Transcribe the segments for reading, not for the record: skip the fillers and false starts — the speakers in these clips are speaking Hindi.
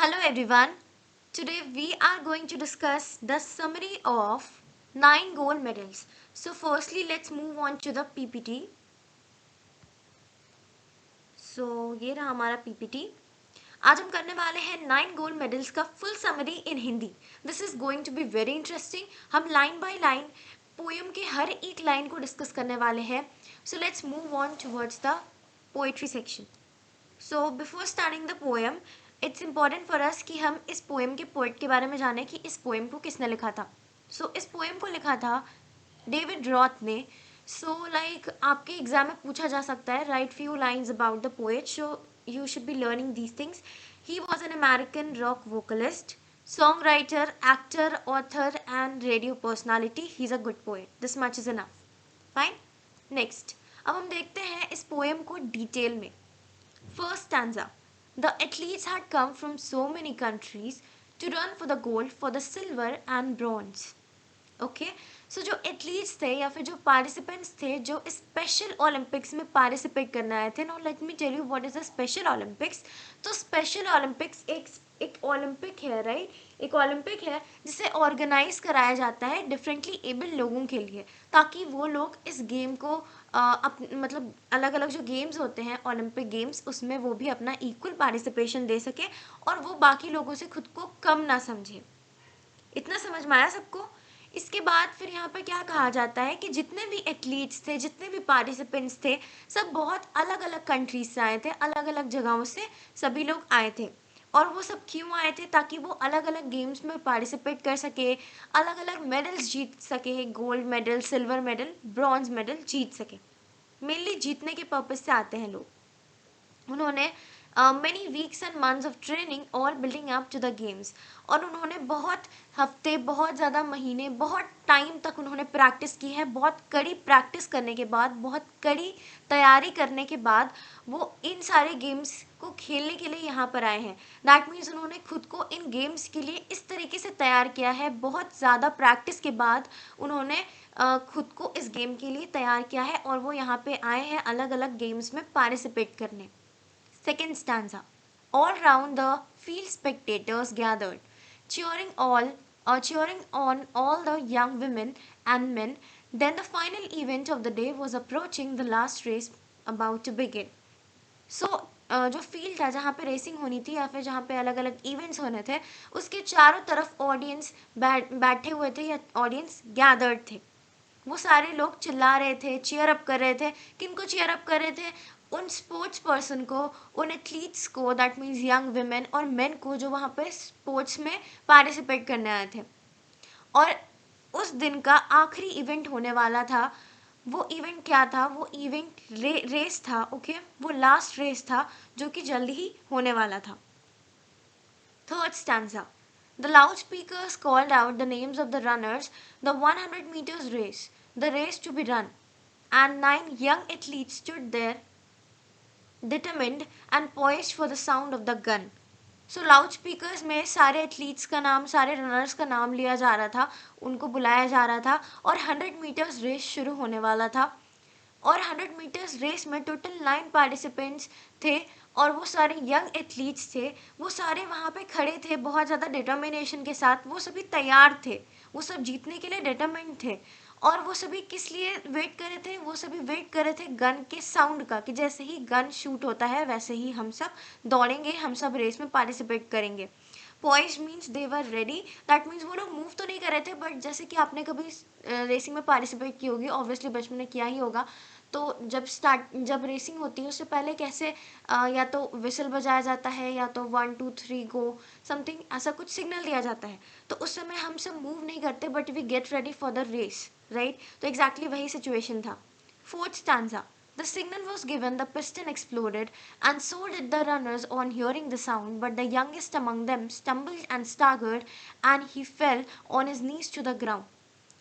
Hello everyone. Today we are going to discuss the summary of 9 gold medals. So firstly let's move on to the PPT. So ये रहा हमारा PPT. आज हम करने वाले हैं 9 गोल्ड मेडल्स का full summary in Hindi. This is going to be very interesting. हम लाइन बाय लाइन पोएम के हर एक लाइन को डिस्कस करने वाले हैं. So let's move on towards the poetry section. So before starting the poem it's important for us कि हम इस पोएम के पोइट के बारे में जानें कि इस पोएम को किसने लिखा था. सो इस पोएम को लिखा था डेविड रॉथ ने. सो लाइक आपके एग्जाम में पूछा जा सकता है right few lines about the poet. So you should be learning these things. He was an American rock vocalist, songwriter, actor, author and radio personality. He's a good poet. This much is enough. Fine. Next. अब हम देखते हैं इस पोएम को डिटेल में. First stanza. The athletes had come from so many countries to run for the gold, for the silver and bronze. Okay. So जो एथलीट्स थे या फिर जो पार्टिसिपेंट्स थे जो स्पेशल ओलंपिक्स में पार्टिसिपेट करने आए थे. Now let me tell you what is the special Olympics. तो स्पेशल ओलंपिक्स एक ओलंपिक है राइट. एक ओलंपिक है जिसे ऑर्गेनाइज कराया जाता है डिफरेंटली एबल लोगों के लिए ताकि वो लोग इस गेम को मतलब अलग अलग जो गेम्स होते हैं ओलंपिक गेम्स उसमें वो भी अपना इक्वल पार्टिसिपेशन दे सके और वो बाकी लोगों से खुद को कम ना समझे. इतना समझ में आया सबको. इसके बाद फिर यहाँ पर क्या कहा जाता है कि जितने भी एथलीट्स थे जितने भी पार्टिसिपेंट्स थे सब बहुत अलग अलग कंट्रीज से आए थे. अलग अलग जगहों से सभी लोग आए थे. और वो सब क्यों आए थे? ताकि वो अलग अलग गेम्स में पार्टिसिपेट कर सके, अलग अलग मेडल्स जीत सके. Gold medal, silver medal, bronze medal जीत सके. मेनली जीतने के पर्पज से आते हैं लोग. उन्होंने many weeks and months of training all building up to the games. और उन्होंने बहुत हफ्ते, बहुत ज़्यादा महीने, बहुत टाइम तक उन्होंने प्रैक्टिस की है. बहुत कड़ी प्रैक्टिस करने के बाद, बहुत कड़ी तैयारी करने के बाद वो इन सारे गेम्स को खेलने के लिए यहाँ पर आए हैं. दैट मीन्स उन्होंने खुद को इन गेम्स के लिए इस तरीके से तैयार किया है. बहुत ज़्यादा प्रैक्टिस के बाद उन्होंने खुद को इस गेम के लिए तैयार किया है और वो यहाँ पे आए हैं अलग अलग गेम्स में पार्टिसिपेट करने. Second stanza. All round the field spectators gathered, cheering on all the young women and men. Then the final event of the day was approaching, the last race about to begin. So जो फील्ड था जहाँ पे रेसिंग होनी थी या फिर जहाँ पे अलग अलग इवेंट्स होने थे उसके चारों तरफ ऑडियंस बैठे हुए थे या ऑडियंस गैदर्ड थे. वो सारे लोग चिल्ला रहे थे, चीयर अप कर रहे थे. किनको चीयर अप कर रहे थे? उन स्पोर्ट्स पर्सन को, उन एथलीट्स को, दैट मीन्स यंग वुमेन और मेन को जो वहाँ पे स्पोर्ट्स में पार्टिसिपेट करने आए थे. और उस दिन का आखिरी इवेंट होने वाला था. वो इवेंट क्या था? वो इवेंट रेस था. ओके. वो लास्ट रेस था जो कि जल्दी ही होने वाला था. Third stanza. The loudspeakers called out the names of the runners, the 100 meters race, the race to be run, and 9 young athletes stood there, determined and poised for the sound of the gun. So loudspeakers में सारे एथलीट्स का नाम, सारे रनर्स का नाम लिया जा रहा था, उनको बुलाया जा रहा था और 100 मीटर्स रेस शुरू होने वाला था. और 100 मीटर्स रेस में टोटल 9 पार्टिसिपेंट्स थे और वो सारे यंग एथलीट्स थे. वो सारे वहाँ पे खड़े थे बहुत ज़्यादा डिटर्मिनेशन के साथ. वो सभी तैयार थे, वो सब जीतने के लिए डिटर्मिन्ड थे. और वो सभी किस लिए वेट कर रहे थे? वो सभी वेट कर रहे थे गन के साउंड का, कि जैसे ही गन शूट होता है वैसे ही हम सब दौड़ेंगे, हम सब रेस में पार्टिसिपेट करेंगे. Poise means they were ready. That means वो लोग मूव तो नहीं कर रहे थे बट जैसे कि आपने कभी रेसिंग में पार्टिसिपेट की होगी, ऑब्वियसली बचपन में किया ही होगा. तो जब रेसिंग होती है उससे पहले कैसे या तो विसल बजाया जाता है या तो 1 2 3 गो समथिंग ऐसा कुछ सिग्नल दिया जाता है. तो उस समय हम सब मूव नहीं करते but we get ready for the race right. तो एग्जैक्टली वही सिचुएशन था. Fourth stanza. The signal was given, the piston exploded, and so did the runners on hearing the sound, but the youngest among them stumbled and staggered, and he fell on his knees to the ground.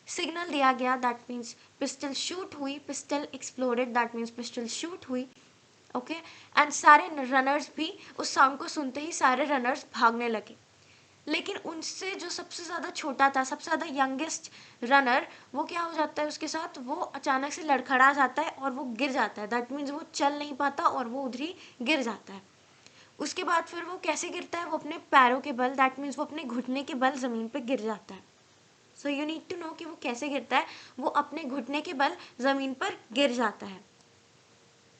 Signal दिया गया, दैट मीन्स पिस्टल शूट हुई, pistol exploded, that means pistol shoot हुई. ओके. एंड सारे रनर्स भी उस साउंड को सुनते ही सारे रनर्स भागने लगे. लेकिन उनसे जो सबसे ज़्यादा छोटा था, सबसे ज़्यादा यंगेस्ट रनर, वो क्या हो जाता है उसके साथ? वो अचानक से लड़खड़ा जाता है और वो गिर जाता है. दैट मीन्स वो चल नहीं पाता और वो उधर ही गिर जाता है. उसके बाद फिर वो कैसे गिरता है, वो अपने पैरों के बल, दैट मीन्स वो अपने घुटने के बल ज़मीन पे गिर जाता है. So you need to know कि वो कैसे गिरता है. वो अपने घुटने के बल ज़मीन पर गिर जाता है.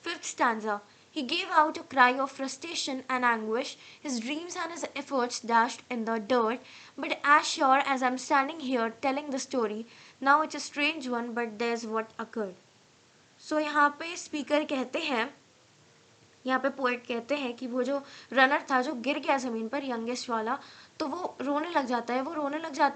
Fifth stanza. He gave out a cry of frustration and anguish. His dreams and his efforts dashed in the dirt. But as sure as I'm standing here telling the story, now it's a strange one, but there's what occurred. So यहाँ पे स्पीकर कहते हैं, यहाँ पे पोएट कहते हैं कि वो जो रनर था जो गिर गया ज़मीन पर, यंगेस्ट वाला, तो वो रोने लग जाता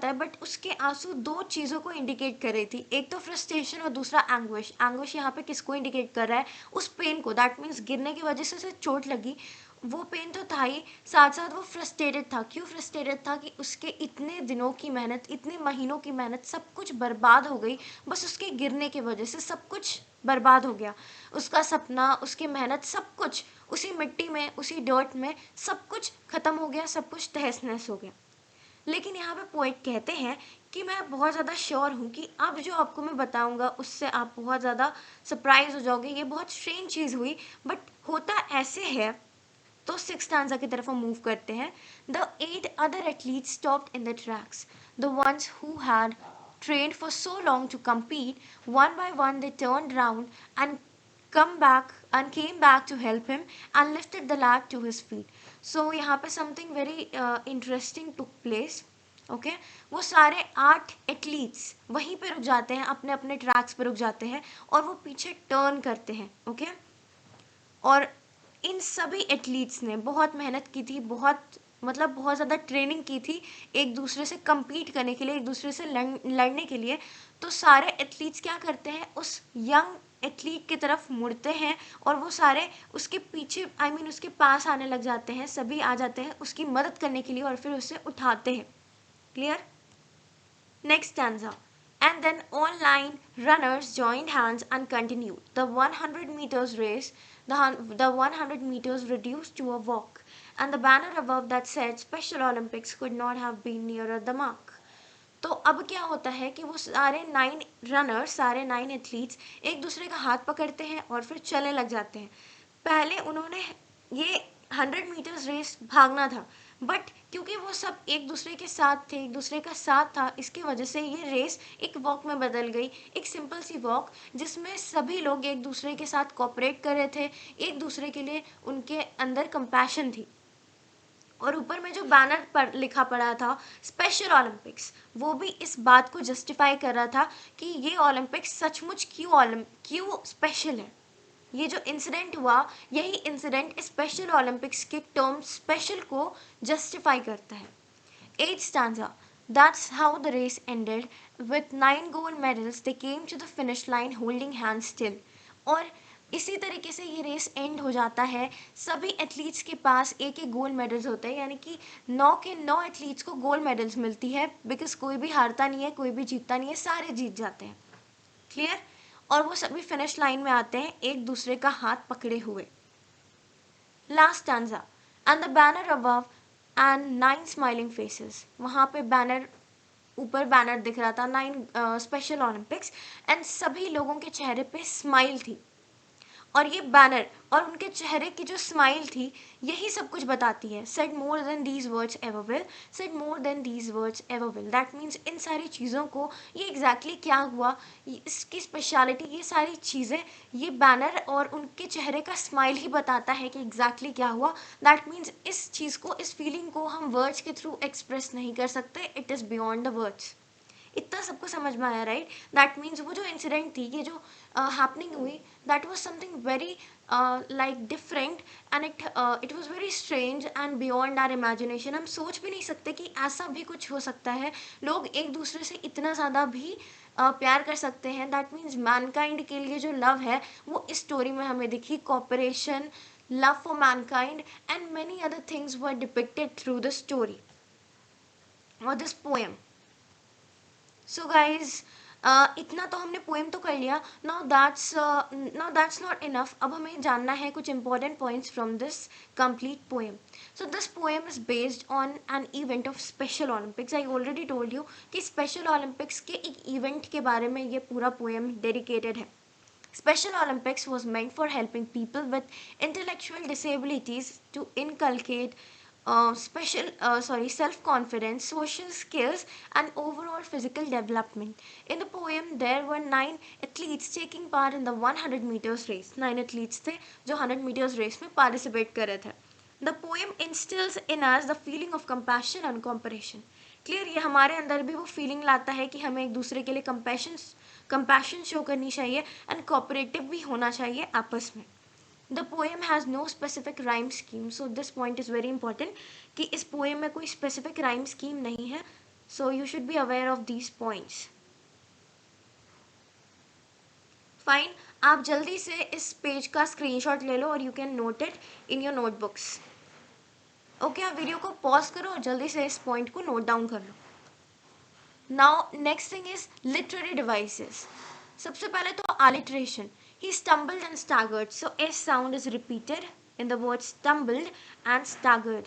है, बट उसके आंसू दो चीज़ों को इंडिकेट कर रही थी. एक तो फ्रस्ट्रेशन और दूसरा एंग्विश. एंग्विश यहाँ पे किसको इंडिकेट कर रहा है, उस पेन को. दैट मीन्स गिरने की वजह से उसे चोट लगी, वो पेन तो था ही, साथ साथ वो फ्रस्ट्रेटेड था. क्यों फ्रस्ट्रेटेड था, कि उसके इतने दिनों की मेहनत, इतने महीनों की मेहनत सब कुछ बर्बाद हो गई. बस उसके गिरने की वजह से सब कुछ बर्बाद हो गया. उसका सपना, उसकी मेहनत, सब कुछ उसी मिट्टी में, उसी डर्ट में सब कुछ ख़त्म हो गया, सब कुछ तहस नहस हो गया. लेकिन यहाँ पे पोएट कहते हैं कि मैं बहुत ज़्यादा श्योर हूँ कि अब जो आपको मैं बताऊँगा उससे आप बहुत ज़्यादा सरप्राइज हो जाओगे. ये बहुत स्ट्रेंज चीज़ हुई, बट होता ऐसे है. तो सिक्स स्टैंजा की तरफ हम मूव करते हैं. The 8 other athletes stopped in their tracks. The ones who had trained for so long to compete, one by one they turned round and came back to help him and lifted the lad to his feet. So यहाँ पे something very interesting took place. Okay वो सारे 8 एथलीट्स वहीं पे रुक जाते हैं, अपने अपने ट्रैक्स पे रुक जाते हैं और वो पीछे टर्न करते हैं. ओके और इन सभी एथलीट्स ने बहुत मेहनत की थी, बहुत ज़्यादा ट्रेनिंग की थी एक दूसरे से compete करने के लिए, एक दूसरे से लड़ने के लिए. तो सारे एथलीट्स क्या करते हैं, उस यंग एथलीट की तरफ मुड़ते हैं और वो सारे उसके पीछे उसके पास आने लग जाते हैं. सभी आ जाते हैं उसकी मदद करने के लिए और फिर उसे उठाते हैं. Clear? Next stanza. And then all 9 runners joined hands and continued. The 100 meters race, the 100 meters reduced to a walk, and the banner above that said Special Olympics could not have been nearer the mark. तो अब क्या होता है कि वो सारे 9 रनर्स, सारे 9 एथलीट्स एक दूसरे का हाथ पकड़ते हैं और फिर चलने लग जाते हैं. पहले उन्होंने ये 100 मीटर्स रेस भागना था, बट क्योंकि वो सब एक दूसरे के साथ थे, एक दूसरे का साथ था, इसकी वजह से ये रेस एक वॉक में बदल गई. एक सिंपल सी वॉक जिसमें सभी लोग एक दूसरे के साथ कोऑपरेट कर रहे थे, एक दूसरे के लिए उनके अंदर कंपैशन थी. और ऊपर में जो बैनर पर लिखा पड़ा था स्पेशल ओलंपिक्स, वो भी इस बात को जस्टिफाई कर रहा था कि ये ओलंपिक्स सचमुच क्यों स्पेशल है. ये जो इंसिडेंट हुआ, यही इंसिडेंट स्पेशल ओलंपिक्स के टर्म स्पेशल को जस्टिफाई करता है. 8th stanza. That's how the race ended. With 9 gold medals, they came to the finish line holding hands still. और इसी तरीके से ये रेस एंड हो जाता है. सभी एथलीट्स के पास एक एक गोल्ड मेडल्स होते हैं, यानी कि 9 के 9 एथलीट्स को गोल्ड मेडल्स मिलती है, बिकॉज कोई भी हारता नहीं है, कोई भी जीतता नहीं है, सारे जीत जाते हैं. क्लियर? और वो सभी फिनिश लाइन में आते हैं एक दूसरे का हाथ पकड़े हुए. Last stanza. And the banner above and 9 smiling faces. वहाँ पे बैनर, ऊपर बैनर दिख रहा था 9 स्पेशल ओलंपिक्स, एंड सभी लोगों के चेहरे पे स्माइल थी. और ये बैनर और उनके चेहरे की जो स्माइल थी, यही सब कुछ बताती है. Said more than these words ever will, said more than these words ever will. That means in सारी चीज़ों को, ये एग्जैक्टली क्या हुआ, इसकी स्पेशलिटी, ये सारी चीज़ें, ये बैनर और उनके चेहरे का स्माइल ही बताता है कि एग्जैक्टली क्या हुआ. दैट मीन्स इस चीज़ को, इस फीलिंग को हम वर्ड्स के थ्रू एक्सप्रेस नहीं कर सकते. It is beyond the words. इतना सबको समझ में आया, राइट? दैट मीन्स वो जो इंसिडेंट थी, ये जो हैपनिंग हुई, that was something very like different, and it was very strange and beyond our imagination. हम सोच भी नहीं सकते कि ऐसा भी कुछ हो सकता है. लोग एक दूसरे से इतना ज़्यादा भी प्यार कर सकते हैं. दैट मीन्स मैनकाइंड के लिए जो लव है वो इस स्टोरी में हमें दिखी. Cooperation, love for mankind and many other things were depicted through the story और दिस पोएम. सो गाइज, इतना तो हमने पोएम तो कर लिया. Now that's not enough. अब हमें जानना है कुछ important points from this complete poem. So this poem is based on an event of special Olympics. I already told you कि स्पेशल ओलंपिक्स के एक इवेंट के बारे में ये पूरा पोएम डेडिकेटेड है. Special Olympics was meant for helping people with intellectual disabilities to inculcate self-confidence, social skills, and overall physical development. In the poem, there were 9 athletes taking part in the 100 meters race. 9 athletes थे जो 100 meters race में participate कर रहे थे. The poem instills in us the feeling of compassion and cooperation. Clear, ये हमारे अंदर भी वो फीलिंग लाता है कि हमें एक दूसरे के लिए कंपैशन शो करनी चाहिए एंड कोऑपरेटिव भी होना चाहिए आपस में. The poem has no specific rhyme scheme, so this point is very important कि इस पोएम में कोई स्पेसिफिक राइम स्कीम नहीं है. So you should be aware of these points. Fine, आप जल्दी से इस पेज का स्क्रीनशॉट ले लो और you can note it in your notebooks. Okay, आप वीडियो को पॉज करो और जल्दी से इस पॉइंट को नोट डाउन कर लो. Now next thing is literary devices. सबसे पहले तो alliteration. He stumbled and staggered. So S sound is repeated in the word stumbled and staggered.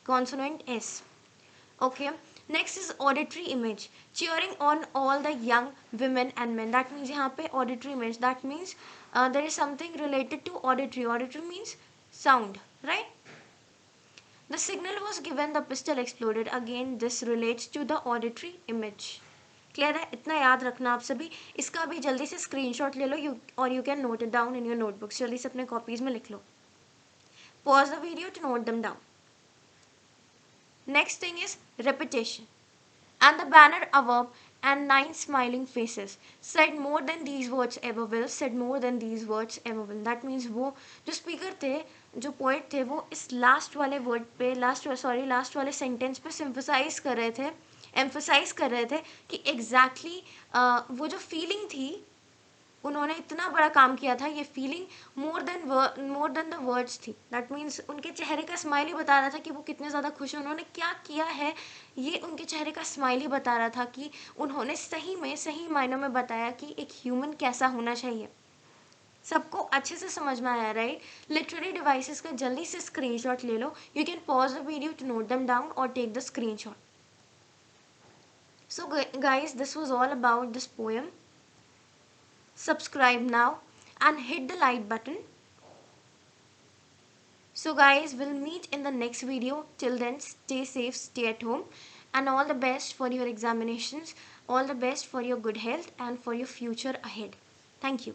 Consonant S. Okay. Next is auditory image. Cheering on all the young women and men. That means यहाँ पे auditory image. That means there is something related to auditory. Auditory means sound, right? The signal was given, the pistol exploded. Again, this relates to the auditory image. Clear है? इतना याद रखना आप सभी. इसका भी जल्दी से स्क्रीनशॉट ले लो और you can note it down in your notebooks. जल्दी से अपने कॉपीज में लिख लो. Pause the video to note them down. Next thing is repetition. And the banner above and 9 smiling faces said more than these words ever will, said more than these words ever will. That means वो जो स्पीकर थे, जो पोइट थे, वो इस लास्ट वाले वर्ड पे लास्ट वाले सेंटेंस पे एम्फसाइज कर रहे थे कि एग्जैक्टली वो जो फीलिंग थी, उन्होंने इतना बड़ा काम किया था. ये feeling more than the words थी. दैट मीन्स उनके चेहरे का स्माइल ही बता रहा था कि वो कितने ज़्यादा खुश हैं, उन्होंने क्या किया है. ये उनके चेहरे का स्माइल ही बता रहा था कि उन्होंने सही मायनों में बताया कि एक ह्यूमन कैसा होना चाहिए. सबको अच्छे से समझ में आया, राइट? लिटरेरी डिवाइसेस का जल्दी से स्क्रीनशॉट ले लो. You can pause the video to note them down और take the screenshot. So guys, this was all about this poem. Subscribe now and hit the like button. So guys, we'll meet in the next video. Till then, stay safe, stay at home, and all the best for your examinations, all the best for your good health and for your future ahead. Thank you.